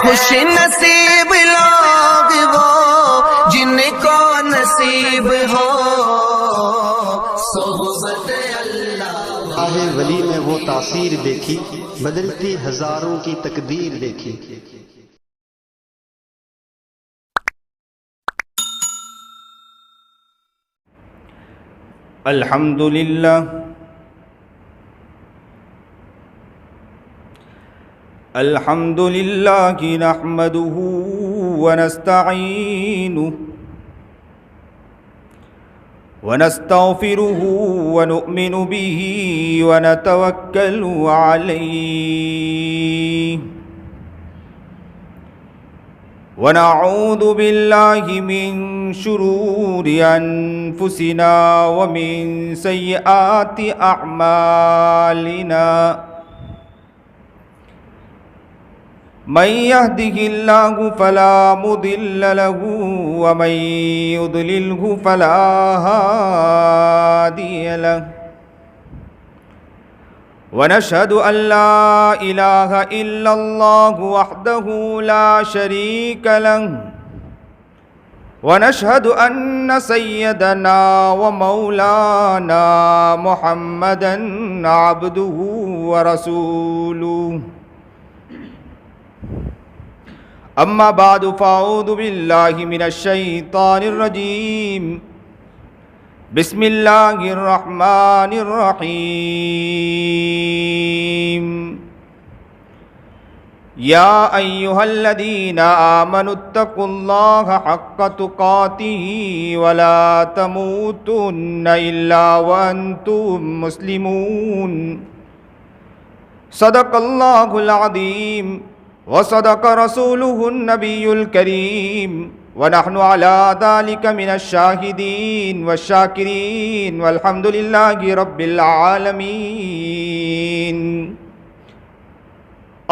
خوش نصیب لوگ وہ جن کو نصیب ہو صحبت اللہ۔ راہ ولی میں وہ تاثیر دیکھی، بدلتی ہزاروں کی تقدیر دیکھی۔ الحمدللہ الحمدللہ نحمده ونستعینه ونستغفره ونؤمن به ونتوکل علیہ ونعوذ باللہ من شرور انفسنا ومن سیئات اعمالنا من يهده الله فلا مضل له ومن يضلله فلا هادي له ونشهد أن لا إله إلا الله وحده لا شريك له ونشهد أن سيدنا ومولانا محمدا عبده ورسوله اما بعد فاعوذ باللہ من الشیطان الرجیم بسم اللہ الرحمن الرحیم یا ایہا الذین آمنوا اتقوا اللہ حق تقاتہ ولا تموتن الا وانتم مسلمون صدق اللہ العظیم وصدق رسوله النبی الکریم ونحن على ذلك من الشاہدین والشاکرین والحمد للہ رب العالمین۔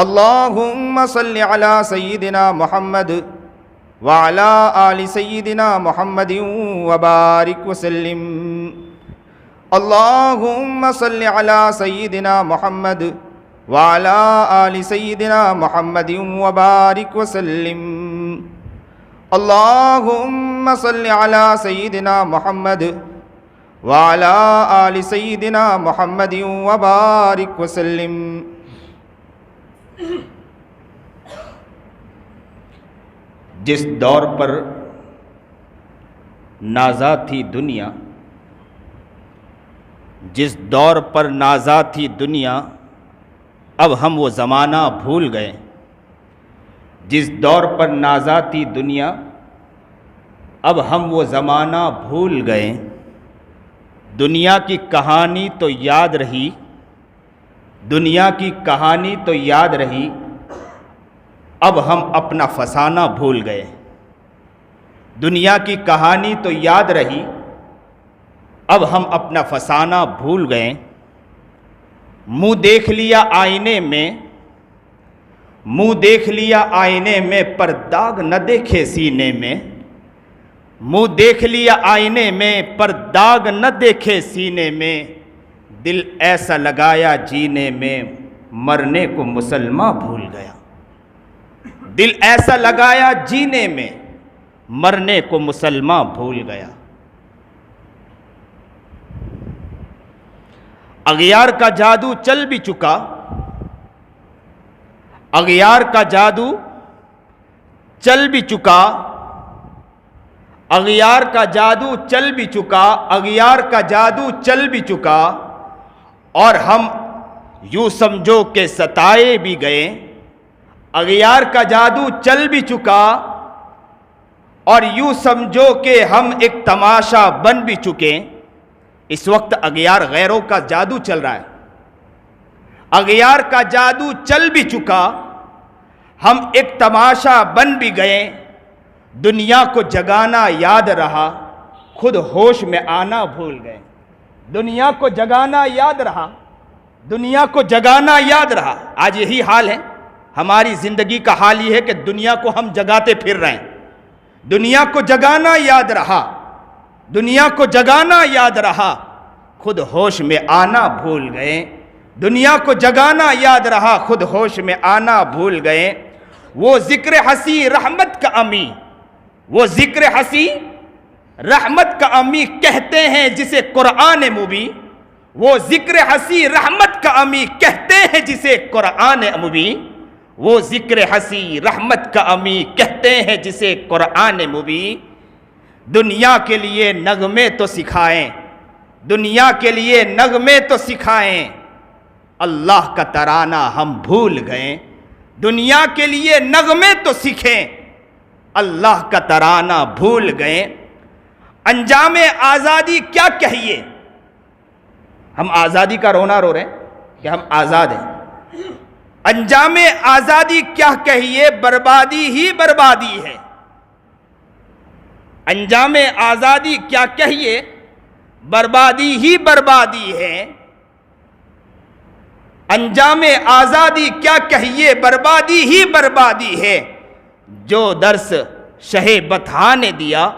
اللہم صل علی سیدنا محمد وعلى آل سیدنا محمد وبارک وسلم۔ اللہم صل علی سیدنا محمد وعلى آل سيدنا محمد وبارك وسلم۔ اللهم صل على سيدنا محمد وعلى آل سيدنا محمد وبارك وسلم۔ جس دور پر نازا تھی دنیا، جس دور پر نازا تھی دنیا، اب ہم وہ زمانہ بھول گئے۔ جس دور پر نازا تھی دنیا، اب ہم وہ زمانہ بھول گئے۔ دنیا کی کہانی تو یاد رہی، دنیا کی کہانی تو یاد رہی، اب ہم اپنا فسانہ بھول گئے۔ دنیا کی کہانی تو یاد رہی، اب ہم اپنا فسانہ بھول گئے۔ منہ دیکھ لیا آئینے میں، منہ دیکھ لیا آئینے میں، پر داغ نہ دیکھے سینے میں۔ منہ دیکھ لیا آئینے میں، پر داغ نہ دیکھے سینے میں۔ دل ایسا لگایا جینے میں، مرنے کو مسلمان بھول گیا۔ دل ایسا لگایا جینے میں، مرنے کو مسلمان بھول گیا۔ اغیار کا جادو چل بھی چکا، اغیار کا جادو چل بھی چکا، اغیار کا جادو چل بھی چکا، اغیار کا جادو چل بھی چکا، اور ہم یوں سمجھو کہ ستائے بھی گئے۔ اغیار کا جادو چل بھی چکا، اور یوں سمجھو کہ ہم ایک تماشا بن بھی چکے۔ اس وقت اغیار غیروں کا جادو چل رہا ہے، اغیار کا جادو چل بھی چکا، ہم ایک تماشا بن بھی گئے۔ دنیا کو جگانا یاد رہا، خود ہوش میں آنا بھول گئے۔ دنیا کو جگانا یاد رہا، دنیا کو جگانا یاد رہا۔ آج یہی حال ہے، ہماری زندگی کا حال یہ ہے کہ دنیا کو ہم جگاتے پھر رہے ہیں۔ دنیا کو جگانا یاد رہا، دنیا کو جگانا یاد رہا، خود ہوش میں آنا بھول گئے۔ دنیا کو جگانا یاد رہا، خود ہوش میں آنا بھول گئے۔ وہ ذکر ہنسی رحمت کا امی، وہ ذکر ہنسی رحمت کا امی کہتے ہیں جسے قرآن مبین، وہ ذکر ہنسی رحمت کا امی کہتے ہیں جسے قرآن مبین، وہ ذکر ہنسی رحمت کا امی کہتے ہیں جسے قرآن مبین۔ دنیا کے لیے نغمے تو سکھائیں، دنیا کے لیے نغمے تو سکھائیں، اللہ کا ترانہ ہم بھول گئے۔ دنیا کے لیے نغمے تو سیکھیں، اللہ کا ترانہ بھول گئے۔ انجام آزادی کیا کہیے، ہم آزادی کا رونا رو رہے ہیں کہ ہم آزاد ہیں۔ انجام آزادی کیا کہیے، بربادی ہی بربادی ہے۔ انجام آزادی کیا کہیے، بربادی ہی بربادی ہے۔ انجام آزادی کیا کہیے، بربادی ہی بربادی ہے۔ جو درس شہ بطحا نے دیا،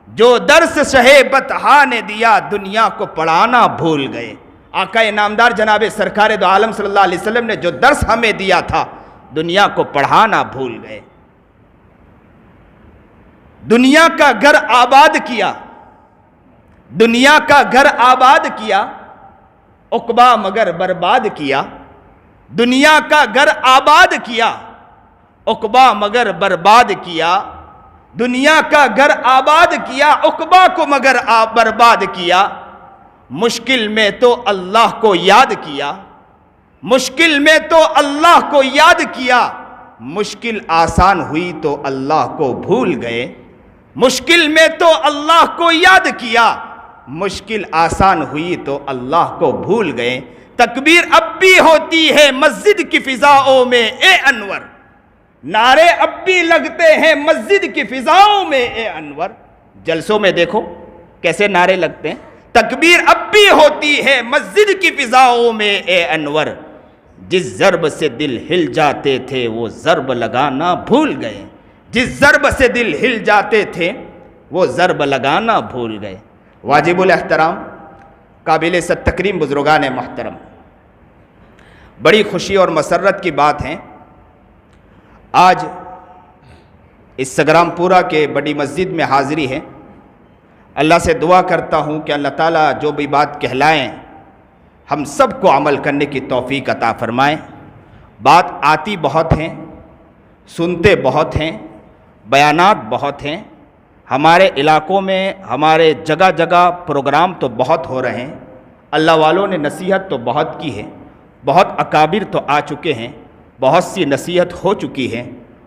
جو درس شہ بطحا نے دیا، دنیا کو پڑھانا بھول گئے۔ آقا انعامدار جناب سرکار دو عالم صلی اللہ علیہ وسلم نے جو درس ہمیں دیا تھا، دنیا کو پڑھانا بھول گئے۔ دنیا کا گھر آباد کیا، دنیا کا گھر آباد کیا، عقبہ مگر برباد کیا۔ دنیا کا گھر آباد کیا، عقبہ مگر برباد کیا۔ دنیا کا گھر آباد کیا، عقبہ کو مگر برباد کیا۔ مشکل میں تو اللہ کو یاد کیا، مشکل میں تو اللہ کو یاد کیا، مشکل آسان ہوئی تو اللہ کو بھول گئے۔ مشکل میں تو اللہ کو یاد کیا، مشکل آسان ہوئی تو اللہ کو بھول گئے۔ تکبیر اب بھی ہوتی ہے مسجد کی فضاؤں میں اے انور، نعرے اب بھی لگتے ہیں مسجد کی فضاؤں میں اے انور۔ جلسوں میں دیکھو کیسے نعرے لگتے ہیں۔ تکبیر اب بھی ہوتی ہے مسجد کی فضاؤں میں اے انور، جس ضرب سے دل ہل جاتے تھے وہ ضرب لگانا بھول گئے۔ جس ضرب سے دل ہل جاتے تھے وہ ضرب لگانا بھول گئے۔ واجب الاحترام قابل ست تکریم بزرگان محترم، بڑی خوشی اور مسرت کی بات ہے، آج اس سگرام پورہ کے بڑی مسجد میں حاضری ہے۔ اللہ سے دعا کرتا ہوں کہ اللہ تعالیٰ جو بھی بات کہلائیں ہم سب کو عمل کرنے کی توفیق عطا فرمائیں۔ بات آتی بہت ہیں، سنتے بہت ہیں، بیانات بہت ہیں، ہمارے علاقوں میں ہمارے جگہ جگہ پروگرام تو بہت ہو رہے ہیں، اللہ والوں نے نصیحت تو بہت کی ہے، بہت اکابر تو آ چکے ہیں، بہت سی نصیحت ہو چکی ہے،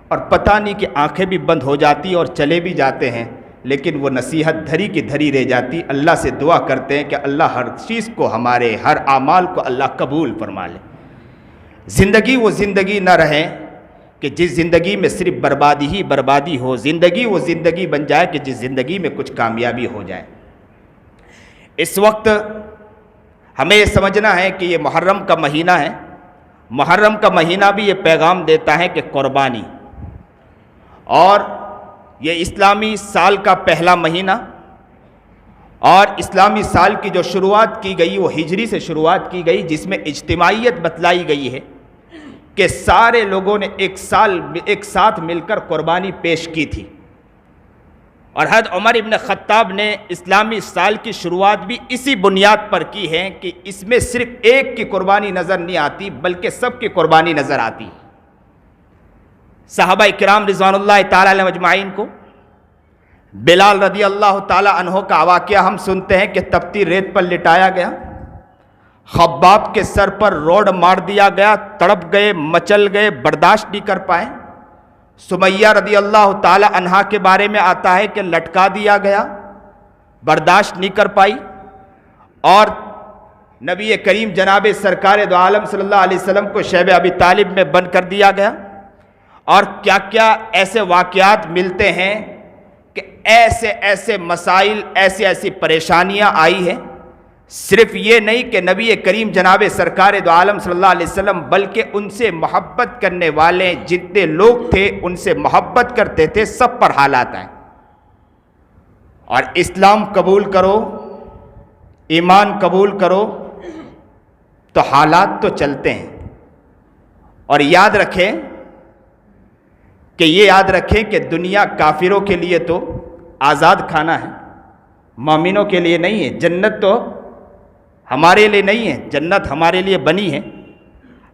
اور پتہ نہیں کہ آنکھیں بھی بند ہو جاتی اور چلے بھی جاتے ہیں، لیکن وہ نصیحت دھری کی دھری رہ جاتی۔ اللہ سے دعا کرتے ہیں کہ اللہ ہر چیز کو، ہمارے ہر اعمال کو اللہ قبول فرما لے۔ زندگی وہ زندگی نہ رہے کہ جس زندگی میں صرف بربادی ہی بربادی ہو، زندگی وہ زندگی بن جائے کہ جس زندگی میں کچھ کامیابی ہو جائے۔ اس وقت ہمیں یہ سمجھنا ہے کہ یہ محرم کا مہینہ ہے، محرم کا مہینہ بھی یہ پیغام دیتا ہے کہ قربانی، اور یہ اسلامی سال کا پہلا مہینہ، اور اسلامی سال کی جو شروعات کی گئی وہ ہجری سے شروعات کی گئی، جس میں اجتماعیت بتلائی گئی ہے کہ سارے لوگوں نے ایک ساتھ مل کر قربانی پیش کی تھی۔ اور حضرت عمر ابن خطاب نے اسلامی سال کی شروعات بھی اسی بنیاد پر کی ہے کہ اس میں صرف ایک کی قربانی نظر نہیں آتی بلکہ سب کی قربانی نظر آتی۔ صحابہ کرام رضوان اللہ تعالیٰ علیہ مجمعین کو بلال رضی اللہ تعالیٰ عنہ کا واقعہ ہم سنتے ہیں کہ تپتی ریت پر لٹایا گیا، خباب کے سر پر روڈ مار دیا گیا، تڑپ گئے، مچل گئے، برداشت نہیں کر پائے۔ سمیہ رضی اللہ تعالی عنہا کے بارے میں آتا ہے کہ لٹکا دیا گیا، برداشت نہیں کر پائی، اور نبی کریم جناب سرکار دو عالم صلی اللہ علیہ وسلم کو شیب ابی طالب میں بند کر دیا گیا۔ اور کیا کیا ایسے واقعات ملتے ہیں کہ ایسے مسائل، ایسی پریشانیاں آئی ہیں۔ صرف یہ نہیں کہ نبی کریم جناب سرکار دو عالم صلی اللہ علیہ وسلم بلکہ ان سے محبت کرنے والے جتنے لوگ تھے، ان سے محبت کرتے تھے، سب پر حالات آئے۔ اور اسلام قبول کرو، ایمان قبول کرو تو حالات تو چلتے ہیں۔ اور یاد رکھیں کہ یہ یاد رکھیں کہ دنیا کافروں کے لیے تو آزاد کھانا ہے، مومنوں کے لیے نہیں ہے۔ جنت تو ہمارے لیے نہیں ہے، جنت ہمارے لیے بنی ہے۔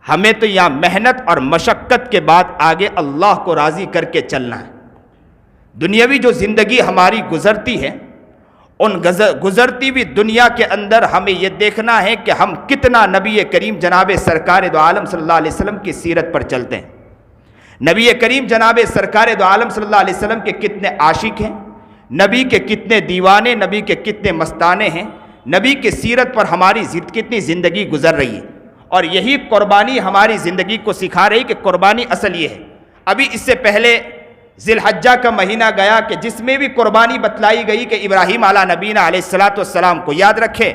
ہمیں تو یہاں محنت اور مشقت کے بعد آگے اللہ کو راضی کر کے چلنا ہے۔ دنیاوی جو زندگی ہماری گزرتی ہے، ان گزرتی ہوئی دنیا کے اندر ہمیں یہ دیکھنا ہے کہ ہم کتنا نبی کریم جناب سرکار دو عالم صلی اللہ علیہ وسلم کی سیرت پر چلتے ہیں۔ نبی کریم جناب سرکار دو عالم صلی اللہ علیہ وسلم کے کتنے عاشق ہیں، نبی کے کتنے دیوانے، نبی کے کتنے مستانے ہیں، نبی کی سیرت پر ہماری کتنی زندگی گزر رہی ہے۔ اور یہی قربانی ہماری زندگی کو سکھا رہی کہ قربانی اصل یہ ہے۔ ابھی اس سے پہلے ذی الحجہ کا مہینہ گیا کہ جس میں بھی قربانی بتلائی گئی کہ ابراہیم علیہ نبینا علیہ السلام کو یاد رکھے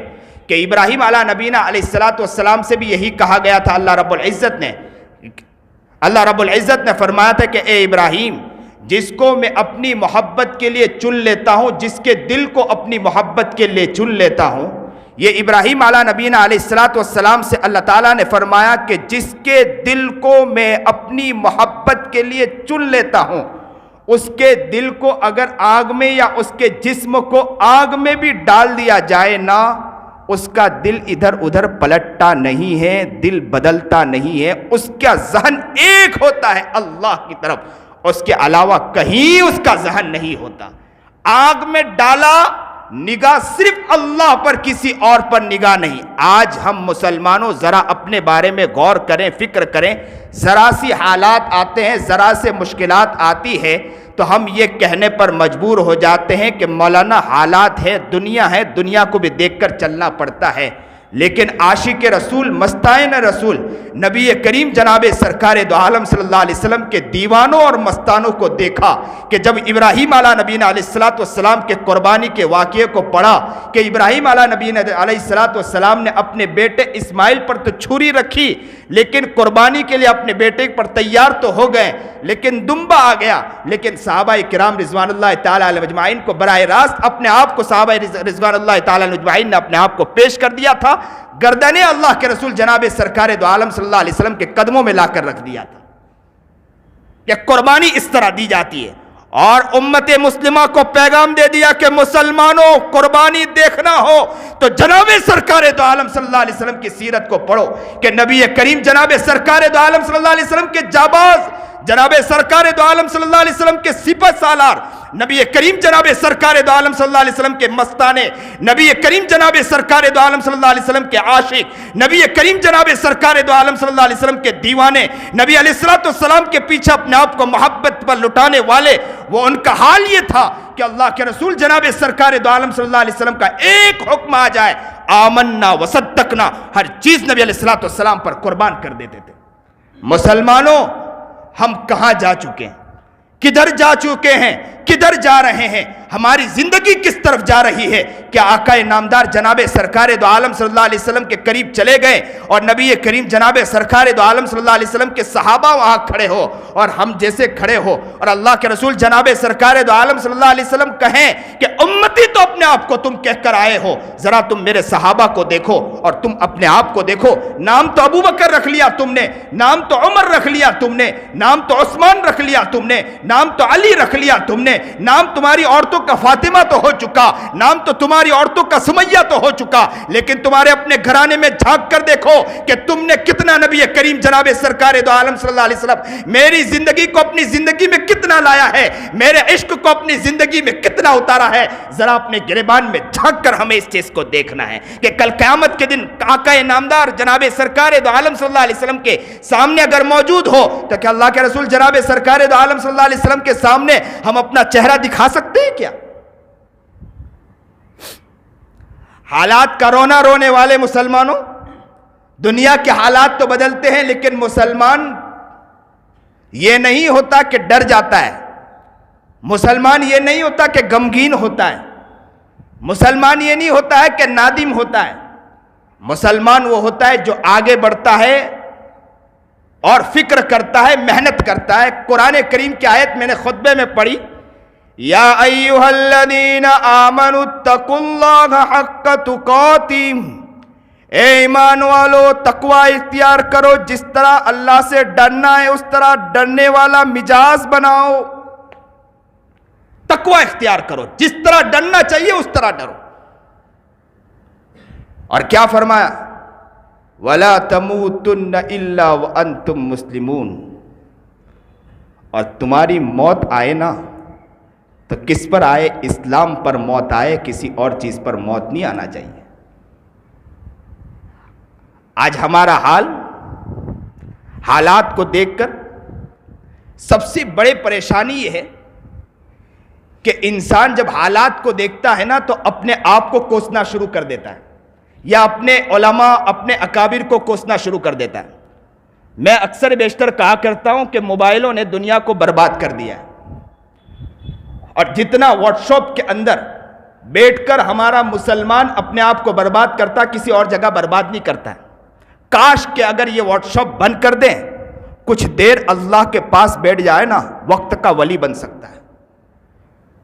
کہ ابراہیم علیہ نبینا علیہ السلام سے بھی یہی کہا گیا تھا۔ اللہ رب العزت نے فرمایا تھا کہ اے ابراہیم، جس کو میں اپنی محبت کے لیے چن لیتا ہوں، جس کے دل کو اپنی محبت کے لیے چن لیتا ہوں، یہ ابراہیم علیہ نبینا علیہ السلام سے اللہ تعالیٰ نے فرمایا کہ جس کے دل کو میں اپنی محبت کے لیے چن لیتا ہوں، اس کے دل کو اگر آگ میں یا اس کے جسم کو آگ میں بھی ڈال دیا جائے نا، اس کا دل ادھر ادھر پلٹتا نہیں ہے، دل بدلتا نہیں ہے، اس کا ذہن ایک ہوتا ہے اللہ کی طرف، اس کے علاوہ کہیں اس کا ذہن نہیں ہوتا۔ آگ میں ڈالا، نگاہ صرف اللہ پر، کسی اور پر نگاہ نہیں۔ آج ہم مسلمانوں ذرا اپنے بارے میں غور کریں، فکر کریں، ذرا سی حالات آتے ہیں، ذرا سے مشکلات آتی ہے تو ہم یہ کہنے پر مجبور ہو جاتے ہیں کہ مولانا حالات ہے، دنیا کو بھی دیکھ کر چلنا پڑتا ہے۔ لیکن عاشق رسول، مستائن رسول نبی کریم جناب سرکار دو عالم صلی اللہ علیہ وسلم کے دیوانوں اور مستانوں کو دیکھا کہ جب ابراہیم علیہ نبینا علیہ السلام کے قربانی کے واقعے کو پڑھا کہ ابراہیم علیہ نبینا علیہ السلام نے اپنے بیٹے اسماعیل پر تو چھری رکھی، لیکن قربانی کے لیے اپنے بیٹے پر تیار تو ہو گئے، لیکن دمبا آ گیا۔ لیکن صحابہ کرام رضوان اللہ تعالیٰ علیہ مجمعین کو براہ راست اپنے آپ کو، صحابہ رضوان اللہ تعالیٰ علیہ مجمعین نے اپنے آپ کو پیش کر دیا تھا، گردنیں اللہ کے رسول جناب سرکار دو عالم صلی اللہ علیہ وسلم کے قدموں میں لا کر رکھ دیا تھا کہ قربانی اس طرح دی جاتی ہے۔ اور امت مسلمہ کو پیغام دے دیا کہ مسلمانوں، قربانی دیکھنا ہو تو جناب سرکار دو عالم صلی اللہ علیہ وسلم کی سیرت کو پڑھو کہ نبی کریم جناب سرکار دو عالم صلی اللہ علیہ وسلم کے جاباز، جناب سرکار دو عالم صلی اللہ علیہ وسلم کے سپہ سالار، نبی کریم جناب سرکار دو عالم صلی اللہ علیہ وسلم کے مستانے، نبی کریم جناب سرکار دو عالم صلی اللہ علیہ وسلم کے عاشق، نبی کریم جناب سرکار دو عالم صلی اللہ علیہ وسلم کے دیوانے، نبی علیہ السلام کے پیچھے اپنے آپ کو محبت پر لٹانے والے، وہ ان کا حال یہ تھا کہ اللہ کے رسول جناب سرکار دو عالم صلی اللہ علیہ وسلم کا ایک حکم آ جائے، آمنا وصدقنا، ہر چیز نبی علیہ السلام پر قربان کر دیتے تھے۔ مسلمانوں، ہم کہاں جا چکے ہیں؟ کدھر جا چکے ہیں؟ کدھر جا رہے ہیں؟ ہماری زندگی کس طرف جا رہی ہے؟ کیا آقا نامدار جناب سرکار دو عالم صلی اللہ علیہ وسلم کے قریب چلے گئے اور نبی کریم جناب سرکار دو عالم صلی اللہ علیہ وسلم کے صحابہ وہاں کھڑے ہو اور ہم جیسے کھڑے ہو، اور اللہ کے رسول جناب سرکار دو عالم صلی اللہ علیہ وسلم کہیں کہ امتی تو اپنے آپ کو تم کہہ کر آئے ہو، ذرا تم میرے صحابہ کو دیکھو اور تم اپنے آپ کو دیکھو، نام تو ابو بکر رکھ لیا تم نے، نام تو عمر رکھ لیا تم نے، نام تو عثمان رکھ لیا تم نے، نام تو علی رکھ لیا تم نے، نام تمہاری عورتوں کا فاطمہ تو ہو چکا، نام تو تمہاری عورتوں کا سمیہ تو ہو چکا، لیکن تمہارے اپنے گھرانے میں جھانک کر دیکھو کہ تم نے کتنا نبی کریم جناب سرکار دو عالم صلی اللہ علیہ وسلم میری زندگی کو اپنی زندگی میں کتنا لایا ہے، میرے عشق کو اپنی زندگی میں کتنا اتارا ہے۔ ذرا اپنے گریبان میں جھانک کر ہمیں اس چیز کو دیکھنا ہے کہ کل قیامت کے دن آقا نامدار جناب سرکار دو عالم صلی اللہ علیہ وسلم کے سامنے اگر موجود ہو تو کہ اللہ کے رسول جناب سرکار دو عالم صلی اللہ علیہ وسلم کے سامنے ہم اپنا چہرہ دکھا سکتے ہیں کیا؟ حالات کا رونا رونے والے مسلمانوں، دنیا کے حالات تو بدلتے ہیں لیکن مسلمان یہ نہیں ہوتا کہ ڈر جاتا ہے، مسلمان یہ نہیں ہوتا کہ غمگین ہوتا ہے، مسلمان یہ نہیں ہوتا ہے کہ نادم ہوتا ہے، مسلمان وہ ہوتا ہے جو آگے بڑھتا ہے اور فکر کرتا ہے، محنت کرتا ہے۔ قرآن کریم کی آیت میں نے خطبے میں پڑھی، یا ایھا الذین آمنوا اتقوا اللہ حق تقاتہ، اے ایمان والو تقوی اختیار کرو، جس طرح اللہ سے ڈرنا ہے اس طرح ڈرنے والا مزاج بناؤ. تقوی اختیار کرو، جس طرح ڈرنا چاہیے اس طرح ڈرو. اور کیا فرمایا؟ وَلَا تَمُوتُنَّ إِلَّا وَأَنْتُمْ مُسْلِمُونَ. اور تمہاری موت آئے نا تو کس پر آئے؟ اسلام پر موت آئے، کسی اور چیز پر موت نہیں آنا چاہیے. آج ہمارا حالات کو دیکھ کر سب سے بڑی پریشانی یہ ہے کہ انسان جب حالات کو دیکھتا ہے نا تو اپنے آپ کو کوسنا شروع کر دیتا ہے، یا اپنے علماء اپنے اکابر کو کوسنا شروع کر دیتا ہے. میں اکثر بیشتر کہا کرتا ہوں کہ موبائلوں نے دنیا کو برباد کر دیا ہے، اور جتنا واٹس ایپ کے اندر بیٹھ کر ہمارا مسلمان اپنے آپ کو برباد کرتا، کسی اور جگہ برباد نہیں کرتا ہے. کاش کہ اگر یہ واٹس ایپ بند کر دیں، کچھ دیر اللہ کے پاس بیٹھ جائے نا، وقت کا ولی بن سکتا ہے.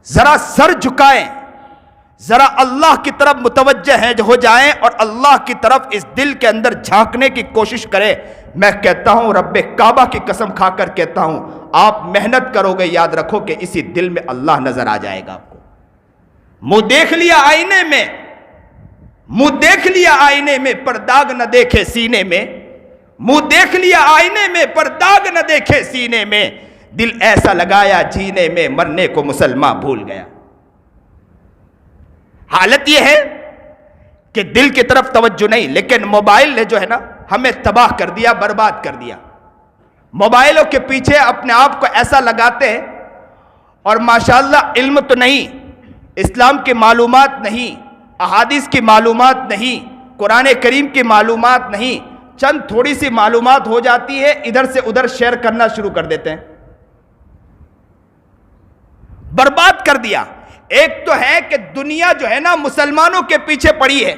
ذرا سر جھکائیں، ذرا اللہ کی طرف متوجہ ہیں ہو جائیں اور اللہ کی طرف اس دل کے اندر جھانکنے کی کوشش کریں. میں کہتا ہوں، رب کعبہ کی قسم کھا کر کہتا ہوں، آپ محنت کرو گے، یاد رکھو کہ اسی دل میں اللہ نظر آ جائے گا آپ کو. منہ دیکھ لیا آئینے میں، منہ دیکھ لیا آئینے میں پر داغ نہ دیکھے سینے میں، منہ دیکھ لیا آئینے میں پر داغ نہ دیکھے سینے میں، دل ایسا لگایا جینے میں مرنے کو مسلمان بھول گیا. حالت یہ ہے کہ دل کی طرف توجہ نہیں، لیکن موبائل نے جو ہے نا ہمیں تباہ کر دیا، برباد کر دیا. موبائلوں کے پیچھے اپنے آپ کو ایسا لگاتے ہیں، اور ماشاءاللہ علم تو نہیں، اسلام کی معلومات نہیں، احادیث کی معلومات نہیں، قرآن کریم کی معلومات نہیں، چند تھوڑی سی معلومات ہو جاتی ہے، ادھر سے ادھر شیئر کرنا شروع کر دیتے ہیں. برباد کر دیا. ایک تو ہے کہ دنیا جو ہے نا مسلمانوں کے پیچھے پڑی ہے،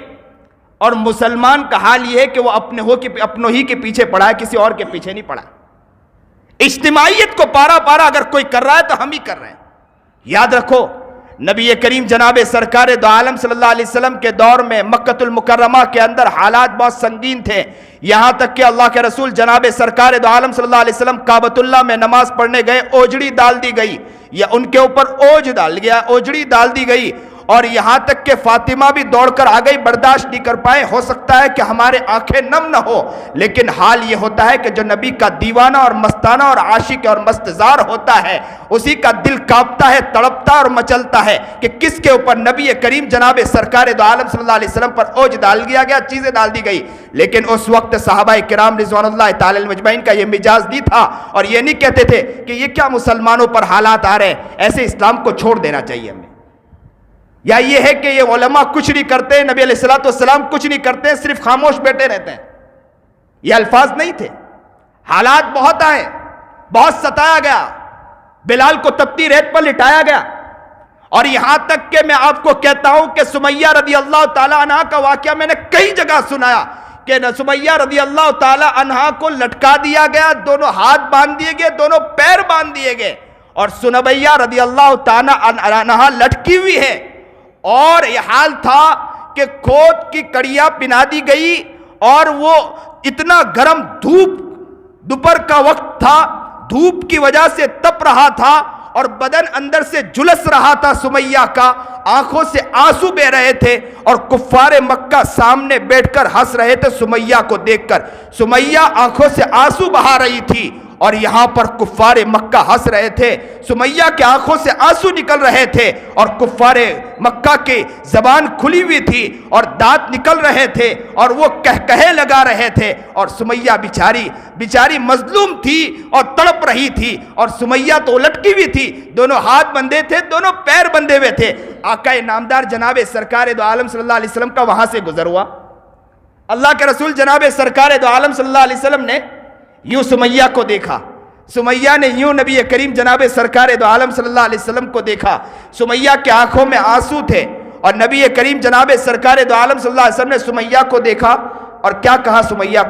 اور مسلمان کا حال یہ ہے کہ وہ اپنوں ہی کے پیچھے پڑا ہے، کسی اور کے پیچھے نہیں پڑا. اجتماعیت کو پارا پارا اگر کوئی کر رہا ہے تو ہم ہی کر رہے ہیں. یاد رکھو نبی کریم جناب سرکار دو عالم صلی اللہ علیہ وسلم کے دور میں مکۃ المکرمہ کے اندر حالات بہت سنگین تھے، یہاں تک کہ اللہ کے رسول جناب سرکار دو عالم صلی اللہ علیہ وسلم کعبۃ اللہ میں نماز پڑھنے گئے، اوجڑی ڈال دی گئی، یا ان کے اوپر اوجڑی ڈال دی گئی، اور یہاں تک کہ فاطمہ بھی دوڑ کر آ گئی، برداشت نہیں کر پائے. ہو سکتا ہے کہ ہمارے آنکھیں نم نہ ہو، لیکن حال یہ ہوتا ہے کہ جو نبی کا دیوانہ اور مستانہ اور عاشق اور مستزار ہوتا ہے، اسی کا دل کانپتا ہے، تڑپتا اور مچلتا ہے کہ کس کے اوپر نبی کریم جناب سرکار دو عالم صلی اللہ علیہ وسلم پر اوج ڈال دیا گیا، چیزیں ڈال دی گئی. لیکن اس وقت صحابہ کرام رضوان اللہ تعالی مجمعین کا یہ مزاج نہیں تھا، اور یہ نہیں کہتے تھے کہ یہ کیا مسلمانوں پر حالات آ رہے ہیں، ایسے اسلام کو چھوڑ دینا چاہیے ہمیں. یا یہ ہے کہ یہ علماء کچھ نہیں کرتے، نبی علیہ الصلوۃ والسلام کچھ نہیں کرتے، صرف خاموش بیٹھے رہتے ہیں. یہ الفاظ نہیں تھے. حالات بہت آئے، بہت ستایا گیا، بلال کو تپتی ریت پر لٹایا گیا، اور یہاں تک کہ میں آپ کو کہتا ہوں کہ سمیہ رضی اللہ تعالی عنہ کا واقعہ میں نے کئی جگہ سنایا کہ سمیہ رضی اللہ تعالی عنہ کو لٹکا دیا گیا، دونوں ہاتھ باندھ دیے گئے، دونوں پیر باندھ دیے گئے، اور سمیہ رضی اللہ تعالی عنہ لٹکی ہوئی ہے. اور یہ حال تھا کہ کھود کی کڑیاں پہنا دی گئی، اور وہ اتنا گرم دوپہر کا وقت تھا، دھوپ کی وجہ سے تپ رہا تھا، اور بدن اندر سے جلس رہا تھا سمیہ کا، آنکھوں سے آنسو بہ رہے تھے، اور کفار مکہ سامنے بیٹھ کر ہنس رہے تھے سمیہ کو دیکھ کر. سمیہ آنکھوں سے آنسو بہا رہی تھی، اور یہاں پر کفار مکہ ہنس رہے تھے. سمیہ کے آنکھوں سے آنسو نکل رہے تھے، اور کفار مکہ کی زبان کھلی ہوئی تھی اور دانت نکل رہے تھے، اور وہ کہے لگا رہے تھے، اور سمیہ بیچاری مظلوم تھی اور تڑپ رہی تھی، اور سمیہ تو لٹکی ہوئی تھی، دونوں ہاتھ بندھے تھے، دونوں پیر بندھے ہوئے تھے. آقا نامدار جناب سرکار دو عالم صلی اللہ علیہ وسلم کا وہاں سے گزر ہوا. اللہ کے رسول جناب سرکار دو عالم صلی اللہ علیہ وسلم نے یوں سمیہ کو دیکھا، سمیہ نے یوں نبی کریم جناب سرکار دو عالم صلی اللہ علیہ وسلم کو دیکھا. سمیہ کے آنکھوں میں آنسو تھے، اور نبی کریم جناب سرکار دو عالم صلی اللہ علیہ وسلم نے سمیہ کو دیکھا، اور کیا کہا سمیہ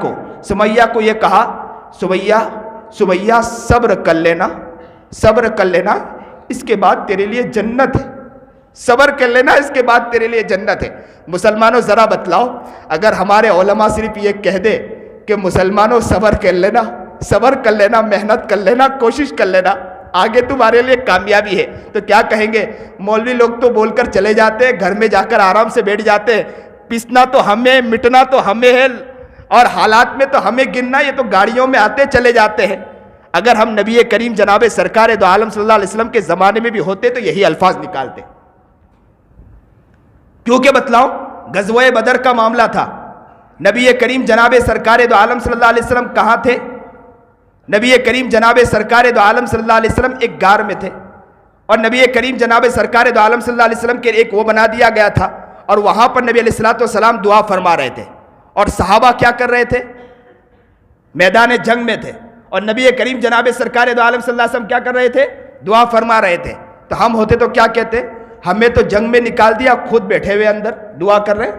کو یہ کہا، سمیہ صبر کر لینا، اس کے بعد تیرے لیے جنت ہے. صبر کر لینا، اس کے بعد تیرے لیے جنت ہے۔ مسلمانوں ذرا بتلاؤ، اگر ہمارے علماء صرف یہ کہہ دے کہ مسلمانوں صبر کر لینا، صبر کر لینا، محنت کر لینا، کوشش کر لینا، آگے تمہارے لیے کامیابی ہے، تو کیا کہیں گے؟ مولوی لوگ تو بول کر چلے جاتے ہیں، گھر میں جا کر آرام سے بیٹھ جاتے ہیں، پسنا تو ہمیں، مٹنا تو ہمیں ہے، اور حالات میں تو ہمیں گننا، یہ تو گاڑیوں میں آتے چلے جاتے ہیں۔ اگر ہم نبی کریم جناب سرکار دو عالم صلی اللہ علیہ وسلم کے زمانے میں بھی ہوتے تو یہی الفاظ نکالتے۔ کیونکہ بتلاؤ، غزوہ بدر کا معاملہ تھا، نبی کریم جناب سرکار دو عالم صلی اللہ علیہ وسلم کہاں تھے؟ نبی کریم جناب سرکار دو عالم صلی اللہ علیہ وسلم ایک غار میں تھے، اور نبی کریم جناب سرکار دو عالم صلی اللہ علیہ وسلم کے ایک وہ بنا دیا گیا تھا، اور وہاں پر نبی علیہ الصلوۃ والسلام دعا فرما رہے تھے، اور صحابہ کیا کر رہے تھے؟ میدان جنگ میں تھے، اور نبی کریم جناب سرکار دو عالم صلی اللہ علیہ وسلم کیا کر رہے تھے؟ دعا فرما رہے تھے۔ تو ہم ہوتے تو کیا کہتے؟ ہمیں تو جنگ میں نکال دیا، خود بیٹھے ہوئے اندر دعا کر رہے۔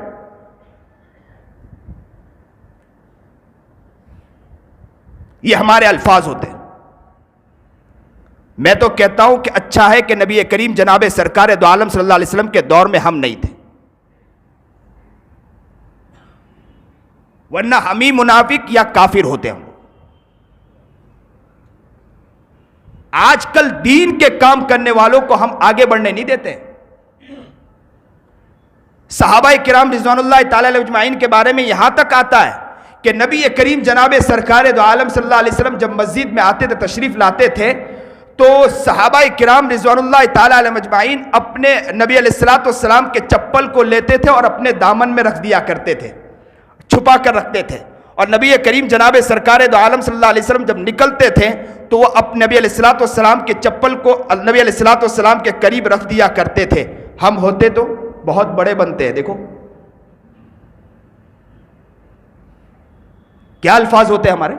یہ ہمارے الفاظ ہوتے ہیں۔ میں تو کہتا ہوں کہ اچھا ہے کہ نبی کریم جناب سرکار دو عالم صلی اللہ علیہ وسلم کے دور میں ہم نہیں تھے، ورنہ ہم ہی منافق یا کافر ہوتے ہوں۔ آج کل دین کے کام کرنے والوں کو ہم آگے بڑھنے نہیں دیتے۔ صحابہ کرام رضوان اللہ تعالی علیہ اجمعین کے بارے میں یہاں تک آتا ہے کہ نبی کریم جناب سرکار دو عالم صلی اللہ علیہ وسلم جب مسجد میں آتے تھے، تشریف لاتے تھے، تو صحابہ کرام رضوان اللہ تعالی علیہ اجمعین اپنے نبی علیہ الصلوۃ والسلام کے چپل کو لیتے تھے اور اپنے دامن میں رکھ دیا کرتے تھے، چھپا کر رکھتے تھے، اور نبی کریم جناب سرکار دو عالم صلی اللہ علیہ وسلم جب نکلتے تھے تو وہ اپنے نبی علیہ الصلوۃ والسلام کے چپل کو نبی علیہ الصلوۃ والسلام کے قریب رکھ دیا کرتے تھے۔ ہم ہوتے تو بہت بڑے بنتے ہیں۔ دیکھو کیا الفاظ ہوتے ہیں ہمارے۔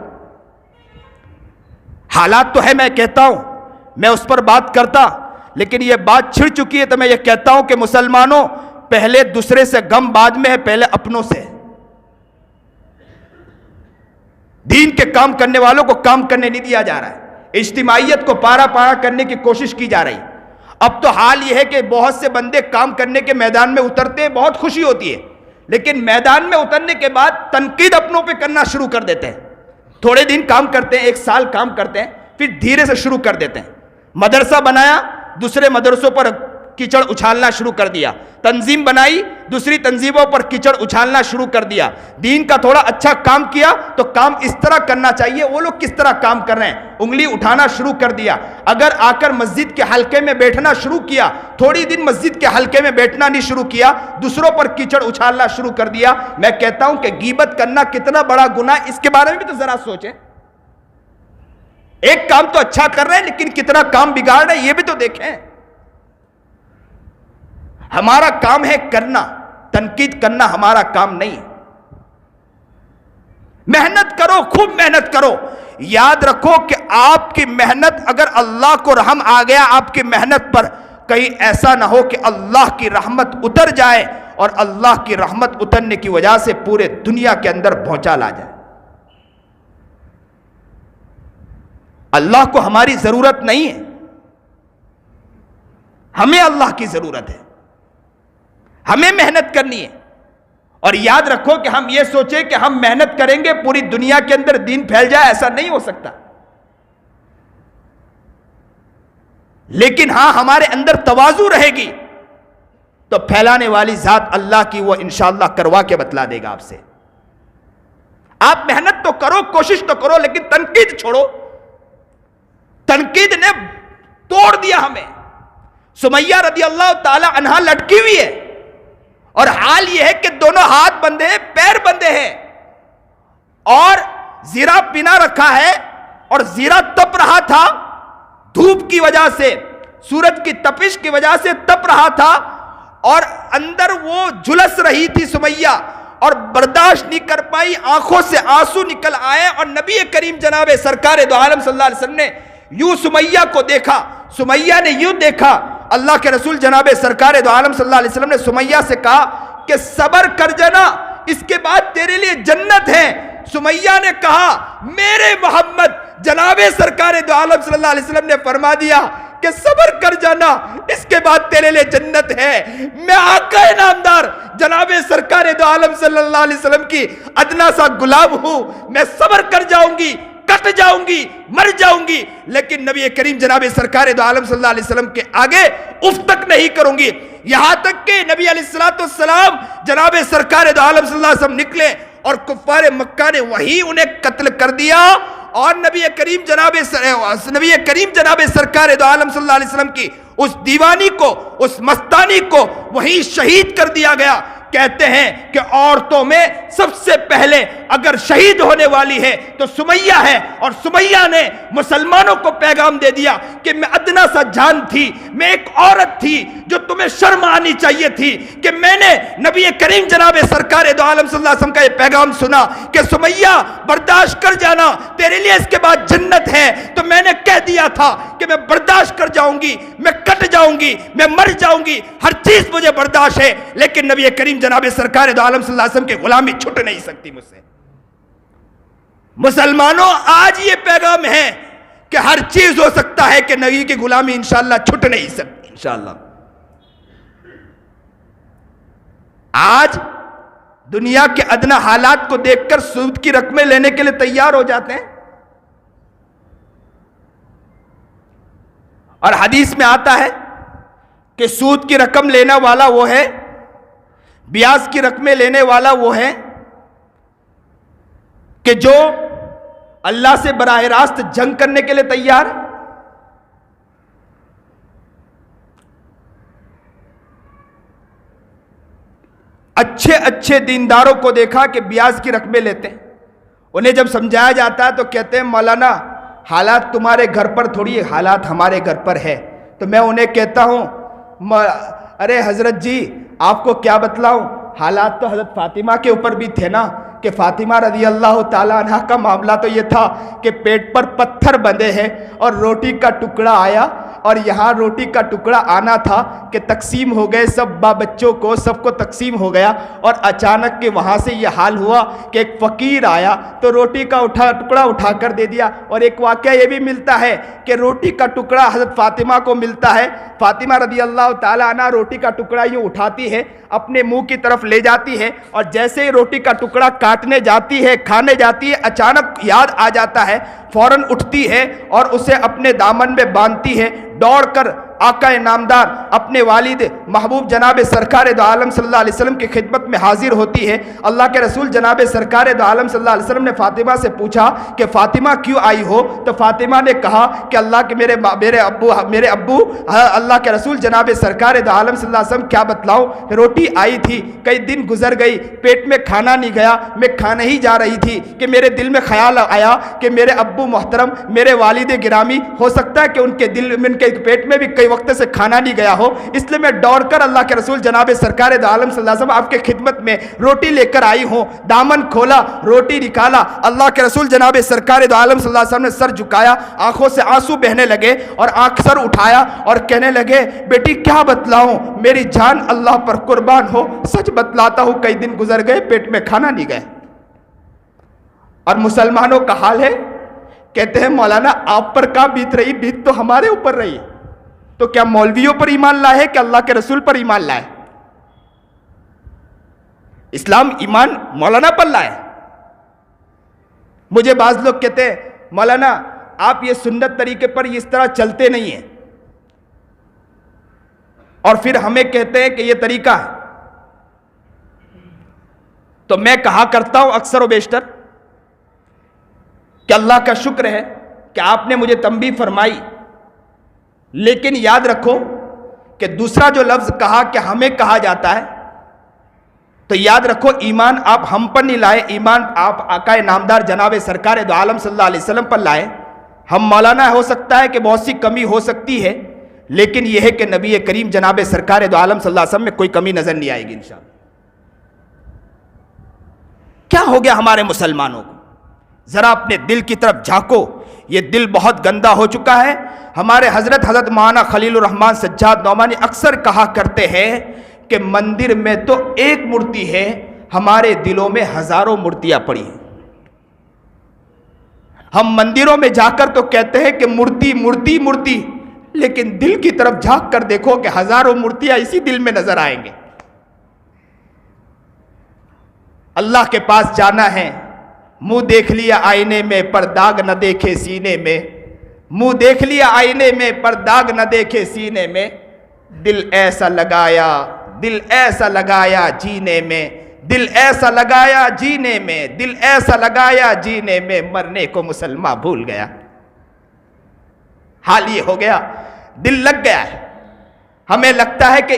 حالات تو ہے، میں کہتا ہوں، میں اس پر بات کرتا، لیکن یہ بات چھڑ چکی ہے تو میں یہ کہتا ہوں کہ مسلمانوں، پہلے دوسرے سے غم بعد میں ہے، پہلے اپنوں سے۔ دین کے کام کرنے والوں کو کام کرنے نہیں دیا جا رہا ہے، اجتماعیت کو پارا پارا کرنے کی کوشش کی جا رہی۔ اب تو حال یہ ہے کہ بہت سے بندے کام کرنے کے میدان میں اترتے ہیں، بہت خوشی ہوتی ہے، لیکن میدان میں اترنے کے بعد تنقید اپنوں پہ کرنا شروع کر دیتے ہیں۔ تھوڑے دن کام کرتے ہیں، ایک سال کام کرتے ہیں، پھر دھیرے سے شروع کر دیتے ہیں۔ مدرسہ بنایا، دوسرے مدرسوں پر کیچڑ اچھالنا شروع کر دیا، تنظیم بنائی، دوسری تنظیموں پر کیچڑ اچھالنا شروع کر دیا۔ دین کا تھوڑا اچھا کام کیا تو کام اس طرح کرنا چاہیے، وہ لوگ کس طرح کام کر رہے ہیں، انگلی اٹھانا شروع کر دیا۔ اگر آ کر مسجد کے حلقے میں بیٹھنا شروع کیا، تھوڑی دن مسجد کے حلقے میں بیٹھنا نہیں شروع کیا، دوسروں پر کیچڑ اچھالنا شروع کر دیا۔ میں کہتا ہوں کہ غیبت کرنا کتنا بڑا گناہ، اس کے بارے میں بھی تو ذرا سوچیں۔ ایک کام تو اچھا کر رہے ہیں لیکن کتنا کام بگاڑ رہے ہیں، یہ بھی تو دیکھیں۔ ہمارا کام ہے کرنا، تنقید کرنا ہمارا کام نہیں۔ محنت کرو، خوب محنت کرو، یاد رکھو کہ آپ کی محنت، اگر اللہ کو رحم آ گیا آپ کی محنت پر، کہیں ایسا نہ ہو کہ اللہ کی رحمت اتر جائے اور اللہ کی رحمت اترنے کی وجہ سے پورے دنیا کے اندر بھونچال آ جائے۔ اللہ کو ہماری ضرورت نہیں ہے، ہمیں اللہ کی ضرورت ہے، ہمیں محنت کرنی ہے۔ اور یاد رکھو کہ ہم یہ سوچیں کہ ہم محنت کریں گے پوری دنیا کے اندر دین پھیل جائے، ایسا نہیں ہو سکتا۔ لیکن ہاں ہمارے اندر تواضع رہے گی تو پھیلانے والی ذات اللہ کی وہ انشاءاللہ کروا کے بتلا دے گا آپ سے۔ آپ محنت تو کرو، کوشش تو کرو، لیکن تنقید چھوڑو۔ تنقید نے توڑ دیا ہمیں۔ سمیہ رضی اللہ تعالی عنہا لٹکی ہوئی ہے، اور حال یہ ہے کہ دونوں ہاتھ بندھے ہیں، پیر بندھے ہیں، اور زیرہ پنا رکھا ہے، اور زیرہ تپ رہا تھا دھوپ کی وجہ سے، سورج کی تپش کی وجہ سے تپ رہا تھا، اور اندر وہ جھلس رہی تھی سمیہ، اور برداشت نہیں کر پائی، آنکھوں سے آنسو نکل آئے، اور نبی کریم جناب سرکار دو عالم صلی اللہ علیہ وسلم نے یوں سمیہ کو دیکھا، سمیہ نے یوں دیکھا۔ اللہ کے رسول جناب سرکار دو عالم صلی اللہ علیہ وسلم نے سمیہ سے کہا کہ صبر کر جنا، اس کے بعد تیرے لیے جنت ہے۔ سمیہ نے کہا میرے محمد، جناب سرکار دو عالم صلی اللہ علیہ وسلم نے فرما دیا کہ صبر کر جانا، اس کے بعد تیرے لیے جنت ہے. میں آقا نامدار جناب سرکار دو عالم صلی اللہ علیہ وسلم کی ادنا سا غلام ہوں. میں صبر کر جاؤں گی, کٹ جاؤں گی, مر جاؤں گی, لیکن نبی کریم جناب سرکار دو عالم صلی اللہ علیہ وسلم کے آگے اف تک نہیں کروں گی. یہاں تک کہ نبی علیہ السلام جناب سرکار دو عالم صلی اللہ علیہ وسلم نکلے اور کفار مکہ نے وہی انہیں قتل کر دیا, اور نبی کریم جناب سرکار دو عالم صلی اللہ علیہ وسلم کی اس دیوانی کو, اس مستانی کو وہی شہید کر دیا گیا. کہتے ہیں کہ عورتوں میں سب سے پہلے اگر شہید ہونے والی ہے تو سمیہ ہے, اور سمیہ نے مسلمانوں کو پیغام دے دیا کہ میں ادنا سا جان تھی, میں ایک عورت تھی جو تمہیں شرم آنی چاہیے تھی کہ میں نے نبی کریم جناب سرکار دو عالم صلی اللہ علیہ وسلم کا یہ پیغام سنا کہ سمیہ برداشت کر جانا, تیرے لیے اس کے بعد جنت ہے. تو میں نے کہہ دیا تھا کہ میں برداشت کر جاؤں گی, میں کٹ جاؤں گی, میں مر جاؤں گی, ہر چیز مجھے برداشت ہے, لیکن نبی کریم جناب سرکار دو عالم صلی اللہ علیہ وسلم کی غلامی چھٹ نہیں سکتی مجھ سے. مسلمانوں, آج یہ پیغام ہے کہ ہر چیز ہو سکتا ہے کہ نبی کی غلامی انشاءاللہ چھٹ نہیں سکتی انشاءاللہ. آج دنیا کے ادنا حالات کو دیکھ کر سود کی رقمیں لینے کے لیے تیار ہو جاتے ہیں, اور حدیث میں آتا ہے کہ سود کی رقم لینا والا وہ ہے, بیاج کی رقمیں لینے والا وہ ہے کہ جو اللہ سے براہ راست جنگ کرنے کے لیے تیار. اچھے اچھے دینداروں کو دیکھا کہ بیاج کی رقمیں لیتے ہیں. انہیں جب سمجھایا جاتا ہے تو کہتے ہیں مولانا حالات تمہارے گھر پر تھوڑی, حالات ہمارے گھر پر ہے. تو میں انہیں کہتا ہوں ارے حضرت جی آپ کو کیا بتلاؤں, حالات تو حضرت فاطمہ کے اوپر بھی تھے نا, کہ فاطمہ رضی اللہ تعالیٰ عنہ کا معاملہ تو یہ تھا کہ پیٹ پر پتھر بندھے ہیں اور روٹی کا ٹکڑا آیا, اور یہاں روٹی کا ٹکڑا آنا تھا کہ تقسیم ہو گئے, سب بچوں کو سب کو تقسیم ہو گیا, اور اچانک کہ وہاں سے یہ حال ہوا کہ ایک فقیر آیا تو روٹی کا ٹکڑا اٹھا کر دے دیا. اور ایک واقعہ یہ بھی ملتا ہے کہ روٹی کا ٹکڑا حضرت فاطمہ کو ملتا ہے. فاطمہ رضی اللہ تعالیٰ عنہ روٹی کا ٹکڑا یوں اٹھاتی ہے, اپنے منہ کی طرف لے جاتی ہے, اور جیسے ہی روٹی کا ٹکڑا کاٹنے جاتی ہے, کھانے جاتی ہے, اچانک یاد آ جاتا ہے, فوراً اٹھتی ہے اور اسے اپنے دامن میں باندھتی ہے, دوڑ کر آقا نامدار اپنے والد محبوب جناب سرکار دو عالم صلی اللہ علیہ وسلم کی خدمت میں حاضر ہوتی ہے. اللہ کے رسول جناب سرکار دو عالم صلی اللہ علیہ وسلم نے فاطمہ سے پوچھا کہ فاطمہ کیوں آئی ہو؟ تو فاطمہ نے کہا کہ اللہ کے میرے ابو اللہ کے رسول جناب سرکار دو عالم صلی اللہ علیہ وسلم کیا بتلاؤں, روٹی آئی تھی, کئی دن گزر گئی, پیٹ میں کھانا نہیں گیا, میں کھانے ہی جا رہی تھی کہ میرے دل میں خیال آیا کہ میرے ابو محترم میرے والد گرامی ہو سکتا ہے کہ ان کے دل میں ان کے پیٹ میں بھی کئی وقت سے کھانا نہیں گیا ہو, اس لیے میں دوڑ کر اللہ کے رسول جناب سرکار دو عالم صلی اللہ علیہ وسلم آپ کے خدمت میں روٹی لے کر آئی ہوں. دامن کھولا, روٹی نکالا, اللہ کے رسول جناب سرکار دو عالم صلی اللہ علیہ وسلم نے سر جھکایا, آنکھوں سے آنسو بہنے لگے, اور آنکھ سر اٹھایا اور کہنے لگے بیٹی کیا بتلاؤں, میری جان اللہ پر قربان ہو, سچ بتلاتا ہوں کئی دن گزر گئے پیٹ میں کھانا نہیں گیا. اور مسلمانوں کا حال ہے, کہتے ہیں مولانا آپ پر کہاں بیت رہی, بیت تو ہمارے اوپر رہی. تو کیا مولویوں پر ایمان لائے کہ اللہ کے رسول پر ایمان لائے؟ اسلام ایمان مولانا پر لائے. مجھے بعض لوگ کہتے ہیں مولانا آپ یہ سنت طریقے پر اس طرح چلتے نہیں ہیں, اور پھر ہمیں کہتے ہیں کہ یہ طریقہ ہے. تو میں کہا کرتا ہوں اکثر و بیشتر کہ اللہ کا شکر ہے کہ آپ نے مجھے تنبیہ فرمائی, لیکن یاد رکھو کہ دوسرا جو لفظ کہا کہ ہمیں کہا جاتا ہے, تو یاد رکھو ایمان آپ ہم پر نہیں لائے, ایمان آپ آقا نامدار جناب سرکار دو عالم صلی اللہ علیہ وسلم پر لائے. ہم مولانا ہو سکتا ہے کہ بہت سی کمی ہو سکتی ہے, لیکن یہ ہے کہ نبی کریم جناب سرکار دو عالم صلی اللہ علیہ وسلم میں کوئی کمی نظر نہیں آئے گی انشاءاللہ. کیا ہو گیا ہمارے مسلمانوں کو؟ ذرا اپنے دل کی طرف جھانکو, یہ دل بہت گندا ہو چکا ہے. ہمارے حضرت مولانا خلیل الرحمن سجاد نعمانی اکثر کہا کرتے ہیں کہ مندر میں تو ایک مورتی ہے, ہمارے دلوں میں ہزاروں مورتیاں پڑی ہیں. ہم مندروں میں جا کر تو کہتے ہیں کہ مورتی مورتی مورتی, لیکن دل کی طرف جھانک کر دیکھو کہ ہزاروں مورتیاں اسی دل میں نظر آئیں گے. اللہ کے پاس جانا ہے، منہ دیکھ لیا آئینے میں پر داغ نہ دیکھے سینے میں، منہ دیکھ لیا آئینے میں پر داغ نہ دیکھے سینے میں، دل ایسا لگایا، دل ایسا لگایا جینے میں، دل ایسا لگایا جینے میں، دل ایسا لگایا جینے میں، مرنے کو مسلمان بھول گیا. حال یہ ہو گیا، دل لگ گیا ہے. ہمیں لگتا ہے کہ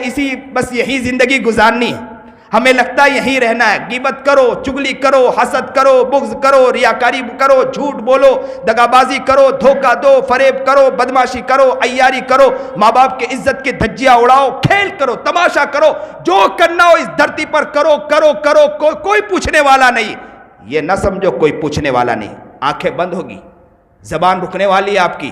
بس یہی زندگی گزارنی ہے، ہمیں لگتا ہے یہی رہنا ہے. غیبت کرو، چگلی کرو، حسد کرو، بغض کرو، ریاکاری کرو، جھوٹ بولو، دغابازی کرو، دھوکہ دو، فریب کرو، بدماشی کرو، عیاری کرو، ماں باپ کے عزت کے دھجیاں اڑاؤ، کھیل کرو، تماشا کرو، جو کرنا ہو اس دھرتی پر کرو کرو کرو، کوئی پوچھنے والا نہیں. یہ نہ سمجھو کوئی پوچھنے والا نہیں. آنکھیں بند ہوگی، زبان رکنے والی ہے آپ کی،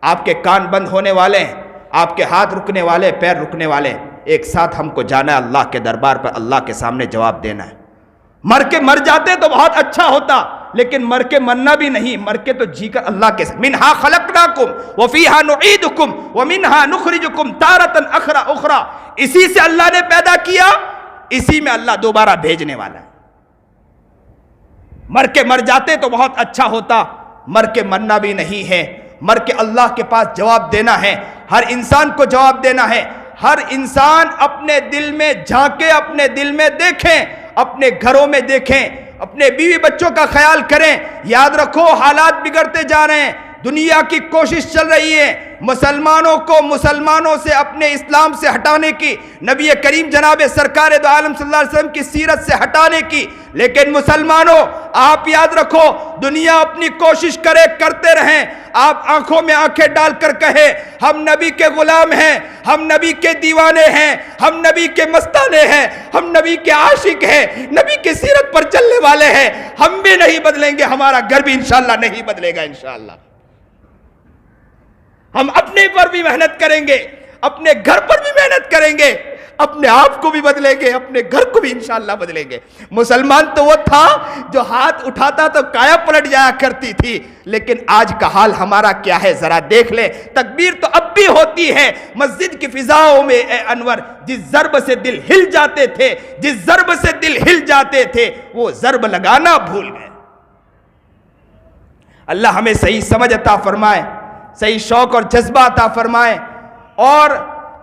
آپ کے کان بند ہونے والے ہیں، آپ کے ہاتھ رکنے والے، پیر رکنے والے. ایک ساتھ ہم کو جانا ہے اللہ کے دربار پر، اللہ کے سامنے جواب دینا ہے. مر جاتے تو بہت اچھا ہوتا، لیکن مر کے مرنا بھی نہیں، مر کے تو جی کر اللہ کے سامنے. منہا خلقناکم وفیہا نعیدکم ومنہا نخرجکم تارۃ اخری. اسی سے اللہ نے پیدا کیا، اسی میں اللہ دوبارہ بھیجنے والا ہے. مر کے مر جاتے تو بہت اچھا ہوتا، مر کے مرنا بھی نہیں ہے، مر کے اللہ کے پاس جواب دینا ہے. ہر انسان کو جواب دینا ہے. ہر انسان اپنے دل میں جھانکے، اپنے دل میں دیکھیں، اپنے گھروں میں دیکھیں، اپنے بیوی بچوں کا خیال کریں. یاد رکھو حالات بگڑتے جا رہے ہیں، دنیا کی کوشش چل رہی ہے مسلمانوں کو مسلمانوں سے اپنے اسلام سے ہٹانے کی، نبی کریم جناب سرکار دو عالم صلی اللہ علیہ وسلم کی سیرت سے ہٹانے کی. لیکن مسلمانوں آپ یاد رکھو، دنیا اپنی کوشش کرتے رہیں، آپ آنکھوں میں آنکھیں ڈال کر کہے ہم نبی کے غلام ہیں، ہم نبی کے دیوانے ہیں، ہم نبی کے مستانے ہیں، ہم نبی کے عاشق ہیں، نبی کی سیرت پر چلنے والے ہیں. ہم بھی نہیں بدلیں گے، ہمارا گھر بھی انشاءاللہ نہیں بدلے گا. انشاءاللہ ہم اپنے پر بھی محنت کریں گے، اپنے گھر پر بھی محنت کریں گے، اپنے آپ کو بھی بدلیں گے، اپنے گھر کو بھی انشاءاللہ بدلیں گے. مسلمان تو وہ تھا جو ہاتھ اٹھاتا تو کایا پلٹ جایا کرتی تھی، لیکن آج کا حال ہمارا کیا ہے ذرا دیکھ لیں. تکبیر تو اب بھی ہوتی ہے مسجد کی فضاؤں میں. اے انور، جس ضرب سے دل ہل جاتے تھے، جس ضرب سے دل ہل جاتے تھے، وہ ضرب لگانا بھول گئے. اللہ ہمیں صحیح سمجھ عطا فرمائے، صحیح شوق اور جذبہ عطا فرمائے، اور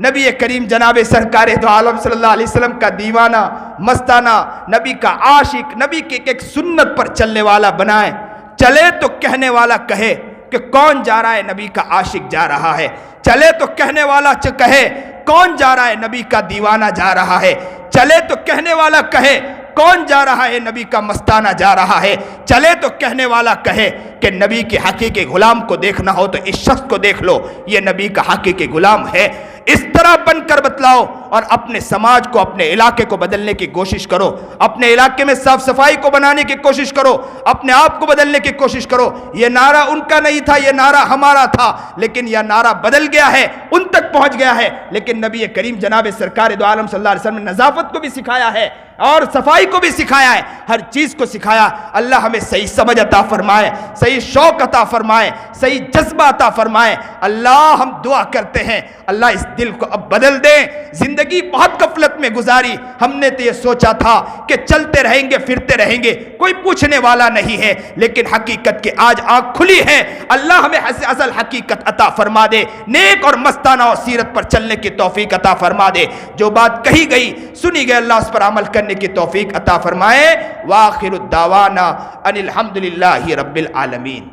نبی کریم جناب سرکار دو عالم صلی اللہ علیہ وسلم کا دیوانہ، مستانہ، نبی کا عاشق، نبی کی ایک سنت پر چلنے والا بنائے. چلے تو کہنے والا کہے کہ کون جا رہا ہے، نبی کا عاشق جا رہا ہے. چلے تو کہنے والا کہے کون جا رہا ہے، نبی کا دیوانہ جا رہا ہے. چلے تو کہنے والا کہے کون جا رہا ہے، نبی کا مستانہ جا رہا ہے. چلے تو کہنے والا کہے کہ نبی کے حقیقی غلام کو دیکھنا ہو تو اس شخص کو دیکھ لو، یہ نبی کا حقیقی غلام ہے. اس طرح بن کر بتلاؤ اور اپنے سماج کو، اپنے علاقے کو بدلنے کی کوشش کرو. اپنے علاقے میں صاف صفائی کو بنانے کی کوشش کرو، اپنے آپ کو بدلنے کی کوشش کرو. یہ نعرہ ان کا نہیں تھا، یہ نعرہ ہمارا تھا، لیکن یہ نعرہ بدل گیا ہے، ان تک پہنچ گیا ہے. لیکن نبی کریم جناب سرکار دو عالم صلی اللہ علیہ وسلم نے نظافت کو بھی سکھایا ہے اور صفائی کو بھی سکھایا ہے، ہر چیز کو سکھایا. اللہ ہمیں صحیح سمجھ عطا فرمائے، صحیح شوق عطا فرمائے، صحیح جذبہ عطا فرمائے. اللہ ہم دعا کرتے ہیں اللہ اس دل کو اب بدل دیں. زندگی بہت غفلت میں گزاری، ہم نے تو یہ سوچا تھا کہ چلتے رہیں گے پھرتے رہیں گے، کوئی پوچھنے والا نہیں ہے، لیکن حقیقت کی آج آنکھ کھلی ہے. اللہ ہمیں اصل حقیقت عطا فرما دے، نیک اور مستانہ اور سیرت پر چلنے کی توفیق عطا فرما دے. جو بات کہی گئی سنی گئی، اللہ اس پر عمل کرنے کی توفیق عطا فرمائے. وآخر الدعوانا ان الحمدللہ رب العالمین.